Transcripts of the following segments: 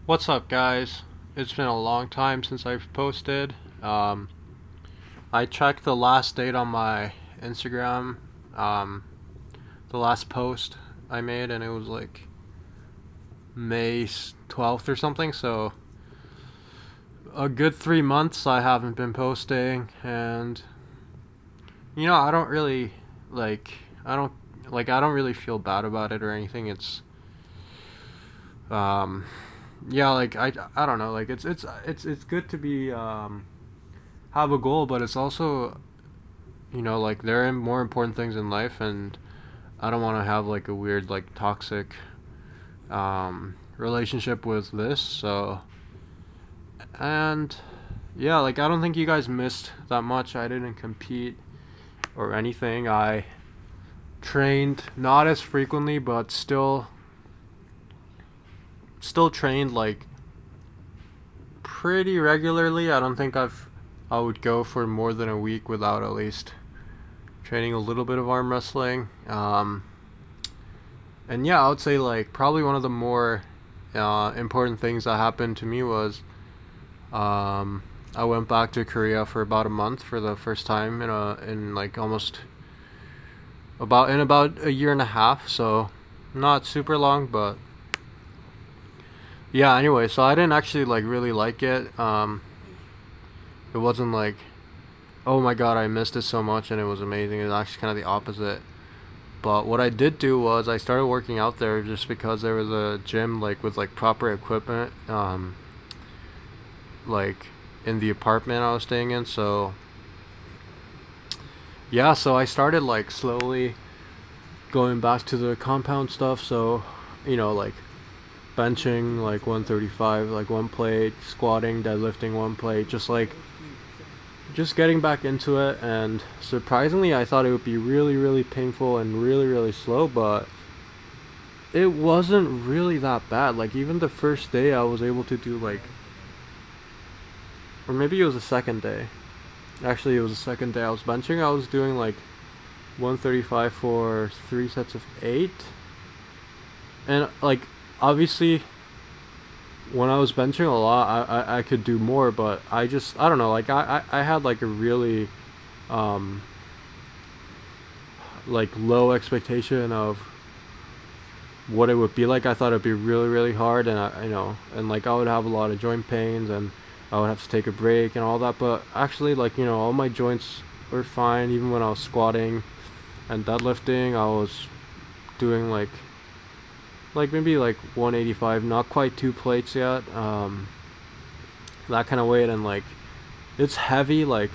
What's up, guys? It's been a long time since I've posted. I checked the last date on my Instagram, um, the last post I made, and it was like May 12th or something. So, a good 3 months I haven't been posting, and I don't really like, I don't I don't really feel bad about it or anything. Um, yeah, I don't know, like it's good to be have a goal, but it's also like there are more important things in life, and I don't want to have like a weird like toxic relationship with this. So, and yeah, like I don't think you guys missed that much. I didn't compete or anything. I trained not as frequently, but still trained like pretty regularly. I don't think I would go for more than a week without at least training a little bit of arm wrestling. And yeah, I would say like probably one of the more important things that happened to me was I went back to Korea for about a month for the first time in like almost about a year and a half. So not super long, but yeah. Anyway, so I didn't actually like really like it. It wasn't like, oh my god, I missed it so much and it was amazing. It was actually kind of the opposite. But what I did do was I started working out there just because there was a gym like with like proper equipment, like in the apartment I was staying in. So yeah, so I started like slowly going back to the compound stuff. So like benching like 135, like one plate, squatting, deadlifting one plate, just getting back into it. And surprisingly, I thought it would be really, really painful and really, really slow, but it wasn't really that bad. Like even the first day I was able to do like, or maybe it was the second day. Actually, it was the second day I was benching. I was doing like 135 for 3 sets of 8. And like obviously when I was benching a lot, I could do more, but I don't know, like I had like a really like low expectation of what it would be like. I thought it'd be really, really hard, and and like I would have a lot of joint pains, and I would have to take a break and all that. But actually, like all my joints were fine. Even when I was squatting and deadlifting, I was doing like maybe like 185, not quite 2 plates yet, that kind of weight. And like it's heavy, like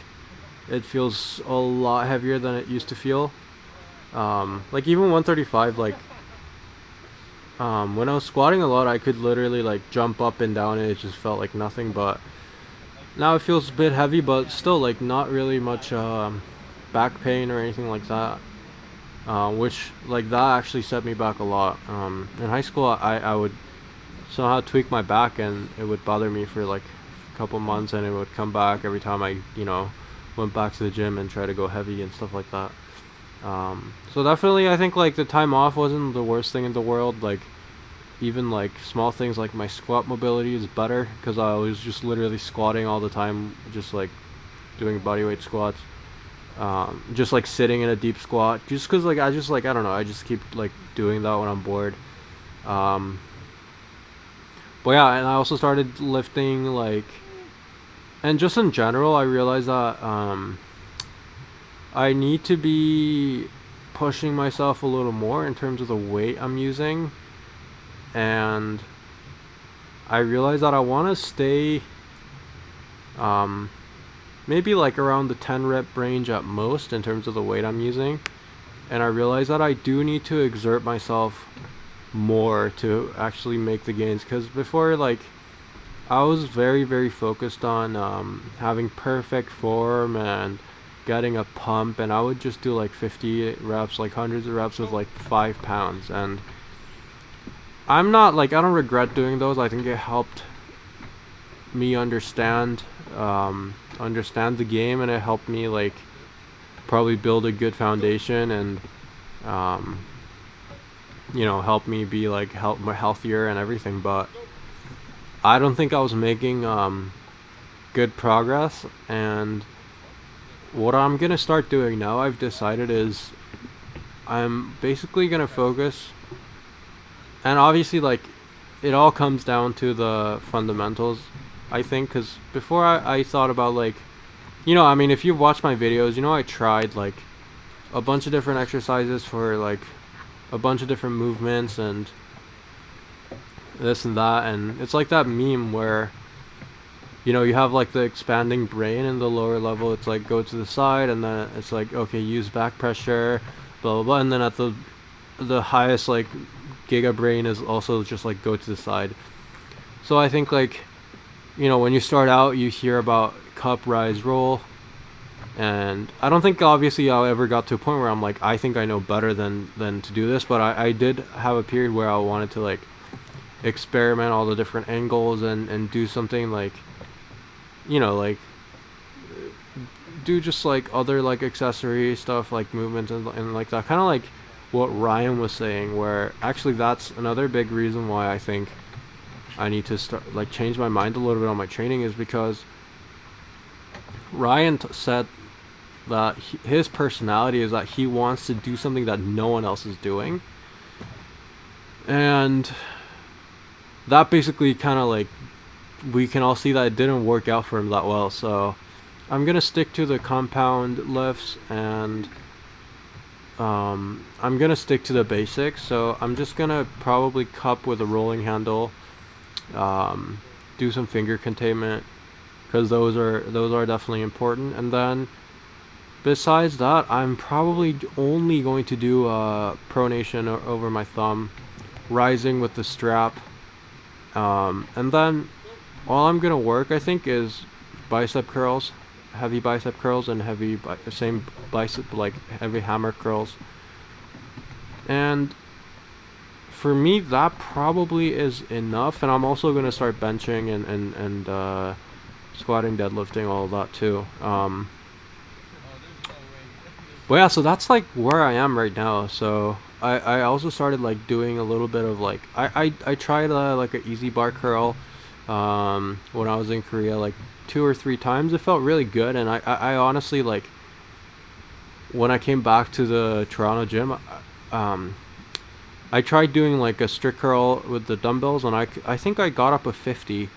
it feels a lot heavier than it used to feel. Like even 135, like when I was squatting a lot, I could literally like jump up and down and it just felt like nothing. But now it feels a bit heavy, but still like not really much back pain or anything like that. Which like that actually set me back a lot. In high school, I would somehow tweak my back and it would bother me for like a couple months, and it would come back every time I went back to the gym and try to go heavy and stuff like that. So definitely, I think like the time off wasn't the worst thing in the world. Like even like small things like my squat mobility is better because I was just literally squatting all the time, just like doing bodyweight squats. Just like sitting in a deep squat, just because like I don't know, I just keep like doing that when I'm bored. um but yeah, and I also started lifting, like, and just in general I realized that I need to be pushing myself a little more in terms of the weight I'm using. And I realized that I want to stay maybe like around the 10 rep range at most in terms of the weight I'm using. And I realized that I do need to exert myself more to actually make the gains, because before, like, I was very, very focused on having perfect form and getting a pump, and I would just do like 50 reps, like hundreds of reps with like 5 pounds. And I'm not like, I don't regret doing those. I think it helped me understand the game, and it helped me like probably build a good foundation, and help me be like healthier and everything. But I don't think I was making good progress. And what I'm gonna start doing now, I've decided, is I'm basically gonna focus, and obviously like it all comes down to the fundamentals, I think, because before I thought about like, I mean, if you've watched my videos, I tried like a bunch of different exercises for like a bunch of different movements and this and that, and it's like that meme where you have like the expanding brain in the lower level. It's like go to the side, and then it's like, okay, use back pressure, blah blah blah, and then at the highest, like, giga brain is also just like go to the side. So I think like, when you start out, you hear about cup, rise, roll, and I don't think obviously I ever got to a point where I'm like, I think I know better than to do this, but I did have a period where I wanted to like experiment all the different angles and do something like, like do just like other like accessory stuff, like movements and like that, kind of like what Ryan was saying, where actually that's another big reason why I think I need to start like change my mind a little bit on my training, is because Ryan said that his personality is that he wants to do something that no one else is doing, and that basically kind of like, we can all see that it didn't work out for him that well. So I'm gonna stick to the compound lifts, and I'm gonna stick to the basics. So I'm just gonna probably cup with a rolling handle, do some finger containment, because those are definitely important. And then besides that, I'm probably only going to do pronation over my thumb, rising with the strap, and then all I'm gonna work, I think, is bicep curls, heavy bicep curls, and same bicep, like heavy hammer curls. And for me, that probably is enough. And I'm also gonna start benching and squatting, deadlifting, all of that too. But yeah, so that's like where I am right now. So I also started like doing a little bit of like, I tried like an easy bar curl when I was in Korea, like 2 or 3 times. It felt really good, and I honestly, like, when I came back to the Toronto gym, I tried doing like a strict curl with the dumbbells, and I think I got up a 50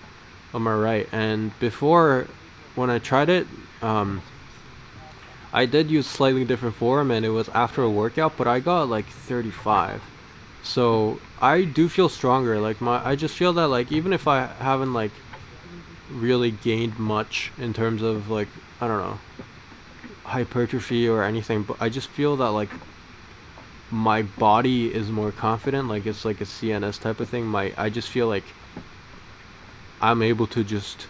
on my right. And before, when I tried it, I did use slightly different form, and it was after a workout, but I got like 35. So I do feel stronger. Like I just feel that like even if I haven't like really gained much in terms of like, I don't know, hypertrophy or anything, but I just feel that like my body is more confident. Like it's like a CNS type of thing. I just feel like I'm able to just,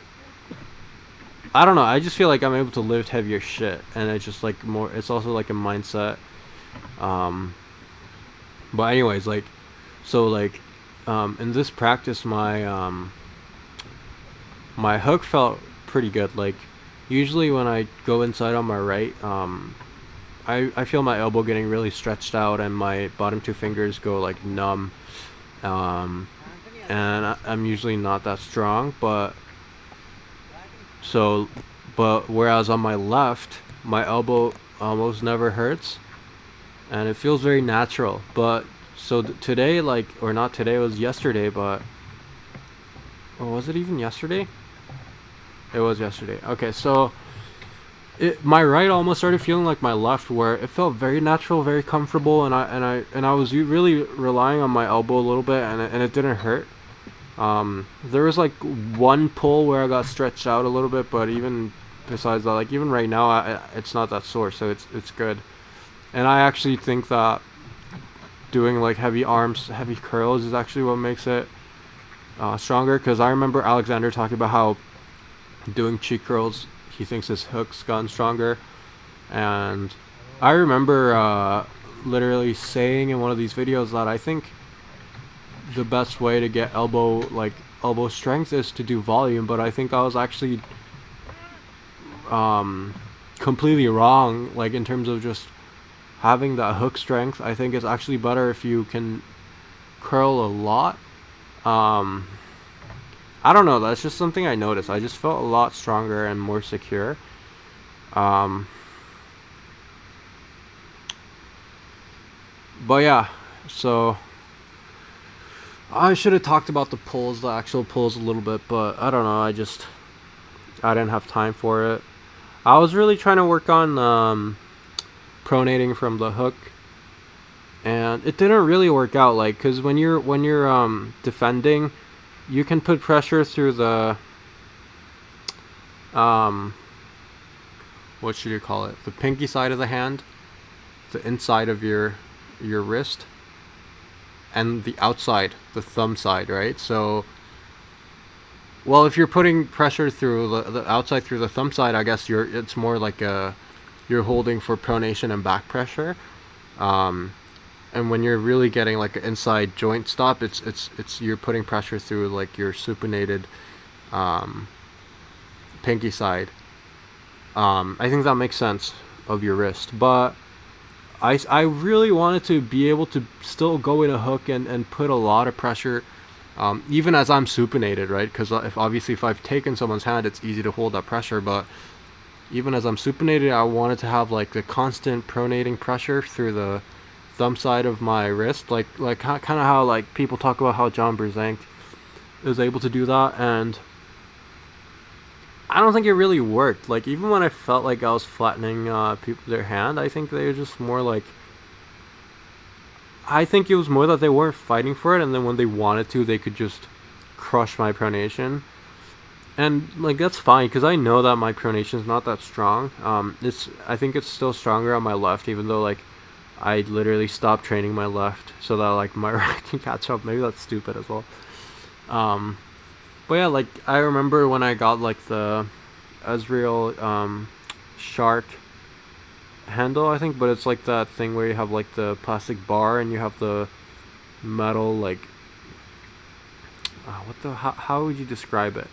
I don't know, I just feel like I'm able to lift heavier shit, and it's just like more, it's also like a mindset. But anyways, like, so like, in this practice, my hook felt pretty good. Like, usually when I go inside on my right, I feel my elbow getting really stretched out, and my bottom 2 fingers go like numb. And I'm usually not that strong, but whereas on my left, my elbow almost never hurts, and it feels very natural. But so today, like, or not today, it was yesterday, or was it even yesterday? It was yesterday. Okay, so my right almost started feeling like my left, where it felt very natural, very comfortable, and I was really relying on my elbow a little bit, and it didn't hurt. There was like one pull where I got stretched out a little bit, but even besides that, like even right now, it's not that sore, so it's good. And I actually think that doing like heavy arms, heavy curls is actually what makes it stronger. Because I remember Alexander talking about how doing cheek curls, he thinks his hook's gotten stronger. And I remember literally saying in one of these videos that I think the best way to get elbow strength is to do volume, but I think I was actually completely wrong. Like in terms of just having that hook strength, I think it's actually better if you can curl a lot. I I don't know, that's just something I noticed. I just felt a lot stronger and more secure. Um, but yeah, so I should have talked about the pulls, the actual pulls a little bit, but I don't know. I didn't have time for it. I was really trying to work on pronating from the hook, and it didn't really work out. Like, cause when you're defending, you can put pressure through the um what should you call it? The pinky side of the hand, the inside of your wrist, and the outside, the thumb side, right? So, well, if you're putting pressure through the outside through the thumb side, I guess it's more like you're holding for pronation and back pressure. Um, and when you're really getting like an inside joint stop, it's you're putting pressure through like your supinated um, pinky side. I think that makes sense of your wrist, but I really wanted to be able to still go in a hook and put a lot of pressure, even as I'm supinated, right? Because if I've taken someone's hand, it's easy to hold that pressure, but even as I'm supinated, I wanted to have like the constant pronating pressure through the thumb side of my wrist, like kind of how like people talk about how John Brzenk is able to do that, and I don't think it really worked. Like even when I felt like I was flattening people their hand, I think they were just more like. I think it was more that they weren't fighting for it, and then when they wanted to, they could just crush my pronation. And like that's fine because I know that my pronation is not that strong. I think it's still stronger on my left, even though like I literally stopped training my left so that like my right can catch up. Maybe that's stupid as well. Um, but yeah, like I remember when I got like the Ezreal shark handle, I think, but it's like that thing where you have like the plastic bar and you have the metal like how would you describe it?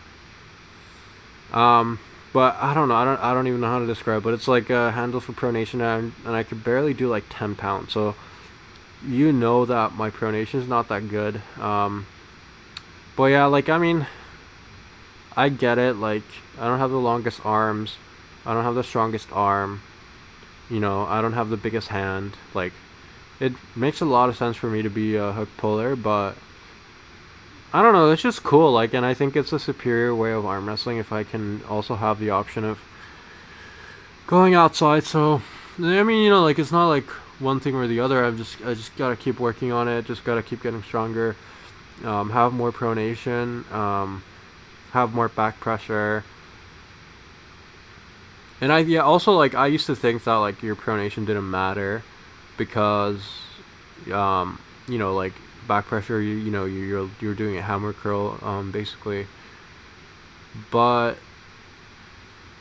Um, but I don't know. I don't even know how to describe it. But it's like a handle for pronation, and I could barely do like 10 pounds. So you know that my pronation is not that good. But yeah, like I mean, I get it. Like I don't have the longest arms. I don't have the strongest arm. You know, I don't have the biggest hand. Like it makes a lot of sense for me to be a hook puller, but I don't know, it's just cool, like, and I think it's a superior way of arm wrestling if I can also have the option of going outside. So, I mean, you know, like, it's not like one thing or the other. I just gotta keep working on it. Just gotta keep getting stronger. Have more pronation. Have more back pressure. And yeah, also like I used to think that like your pronation didn't matter because, you know, like back pressure, you know you're doing a hammer curl basically, but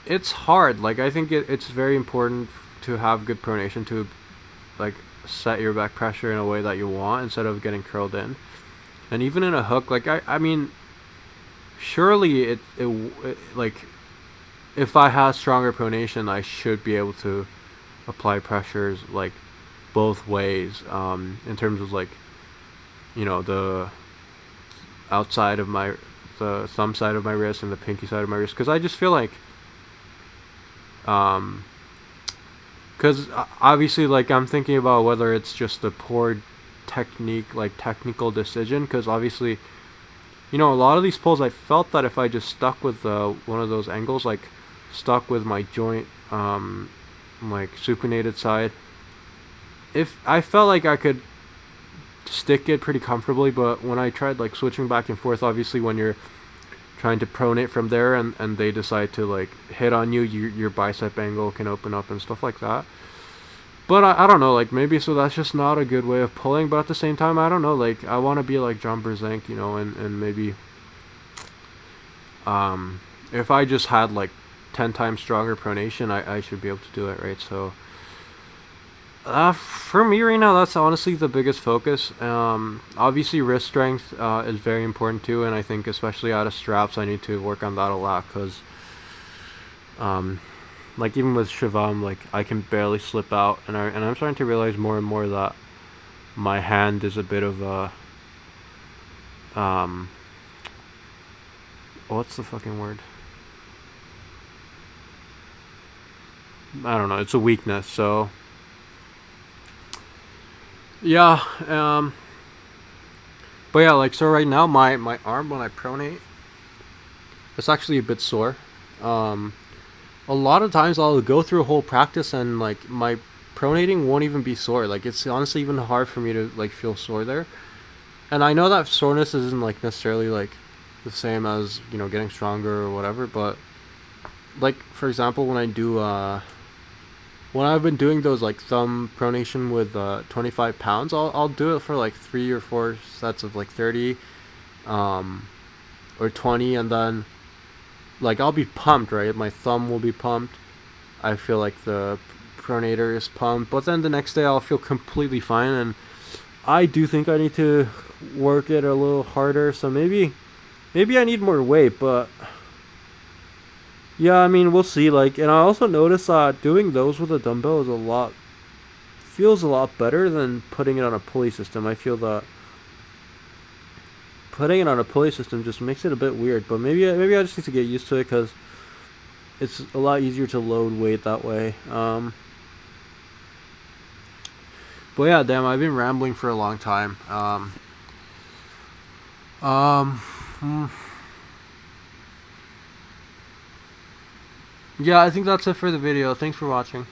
it's hard. Like I think it's very important to have good pronation to like set your back pressure in a way that you want instead of getting curled in. And even in a hook, like I mean, surely it like if I had stronger pronation, I should be able to apply pressures like both ways, in terms of like, you know, the outside of the thumb side of my wrist and the pinky side of my wrist, because I just feel like because obviously like I'm thinking about whether it's just a poor technical decision, because obviously, you know, a lot of these pulls I felt that if I just stuck with one of those angles, like stuck with my joint like supinated side, if I felt like I could stick it pretty comfortably. But when I tried like switching back and forth, obviously when you're trying to pronate from there and they decide to like hit on you, your bicep angle can open up and stuff like that. But I don't know, like maybe so that's just not a good way of pulling. But at the same time, I don't know, like I want to be like John Brzenk, you know, and maybe if I just had like 10 times stronger pronation, I should be able to do it, right? So for me right now, that's honestly the biggest focus. Obviously, wrist strength is very important too, and I think especially out of straps, I need to work on that a lot because, like even with Shivam, like I can barely slip out, and I'm starting to realize more and more that my hand is a bit of a what's the fucking word? I don't know. It's a weakness. So yeah. But yeah, like so right now my arm when I pronate, it's actually a bit sore. Um, a lot of times I'll go through a whole practice and like my pronating won't even be sore. Like it's honestly even hard for me to like feel sore there. And I know that soreness isn't like necessarily like the same as, you know, getting stronger or whatever, but like for example when I've been doing those like thumb pronation with 25 pounds, I'll do it for like 3 or 4 sets of like 30 um, or 20, and then like I'll be pumped, right? My thumb will be pumped. I feel like the pronator is pumped, but then the next day I'll feel completely fine, and I do think I need to work it a little harder. So maybe I need more weight, but yeah, I mean we'll see. Like, and I also notice doing those with a dumbbell is a lot feels a lot better than putting it on a pulley system. I feel that putting it on a pulley system just makes it a bit weird, but maybe I just need to get used to it because it's a lot easier to load weight that way. But yeah, damn, I've been rambling for a long time. Um, hmm. Yeah, I think that's it for the video. Thanks for watching.